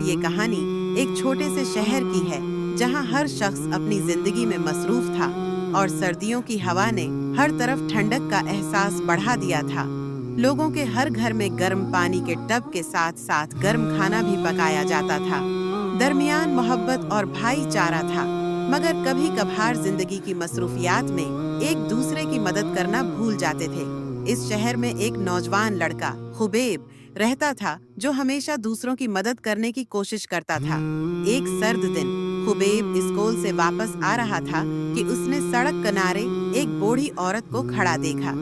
ये कहानी एक छोटे से शहर की है जहां हर शख्स अपनी जिंदगी में मसरूफ था और सर्दियों की हवा ने हर तरफ ठंडक का एहसास बढ़ा दिया था। लोगों के हर घर में गर्म पानी के टब के साथ साथ गर्म खाना भी पकाया जाता था। दरमियान मोहब्बत और भाईचारा था, मगर कभी कभार जिंदगी की मसरूफियात में एक दूसरे की मदद करना भूल जाते थे। इस शहर में एक नौजवान लड़का खुबैब रहता था जो हमेशा दूसरों की मदद करने की कोशिश करता था। एक सर्द दिन खुबैब स्कूल से वापस आ रहा था कि उसने सड़क किनारे एक बूढ़ी औरत को खड़ा देखा।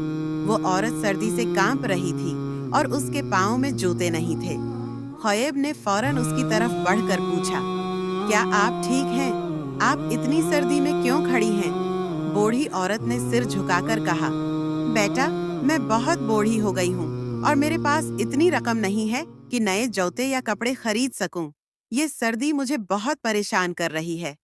वो औरत सर्दी से कांप रही थी और उसके पाँव में जूते नहीं थे। खुबैब ने फौरन उसकी तरफ बढ़कर पूछा, क्या आप ठीक हैं? आप इतनी सर्दी में क्यों खड़ी हैं? बूढ़ी औरत ने सिर झुकाकर कहा, बेटा, मैं बहुत बूढ़ी हो गई हूँ और मेरे पास इतनी रकम नहीं है कि नए जूते या कपड़े खरीद सकूं। ये सर्दी मुझे बहुत परेशान कर रही है।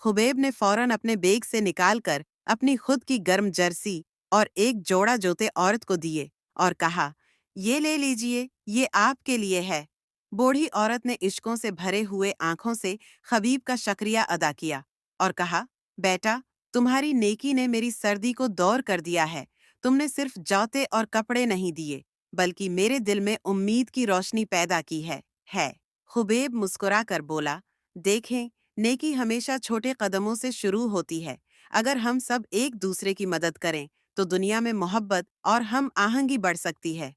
खुबैब ने फौरन अपने बैग से निकालकर अपनी खुद की गर्म जर्सी और एक जोड़ा जूते औरत को दिए और कहा, ये ले लीजिए, ये आपके लिए है। बूढ़ी औरत ने इश्कों से भरे हुए आंखों से खबीब का शुक्रिया अदा किया और कहा, बेटा, तुम्हारी नेकी ने मेरी सर्दी को दूर कर दिया है। तुमने सिर्फ जूते और कपड़े नहीं दिए, बल्कि मेरे दिल में उम्मीद की रोशनी पैदा की है। खुबैब मुस्कुराकर बोला, देखें, नेकी हमेशा छोटे कदमों से शुरू होती है। अगर हम सब एक दूसरे की मदद करें, तो दुनिया में मोहब्बत और हम आहंगी बढ़ सकती है।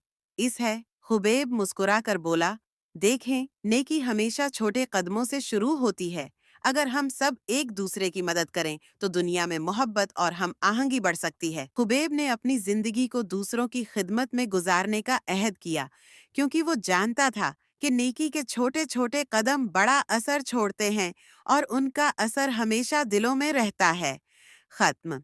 खुबैब मुस्कुराकर बोला, देखें, नेकी हमेशा छोटे कदमों से शुरू होती है। अगर हम सब एक दूसरे की मदद करें तो दुनिया में मोहब्बत और हम आहंगी बढ़ सकती है। खुबैब ने अपनी जिंदगी को दूसरों की खिदमत में गुजारने का अहद किया, क्योंकि वो जानता था कि नेकी के छोटे छोटे कदम बड़ा असर छोड़ते हैं और उनका असर हमेशा दिलों में रहता है। खत्म।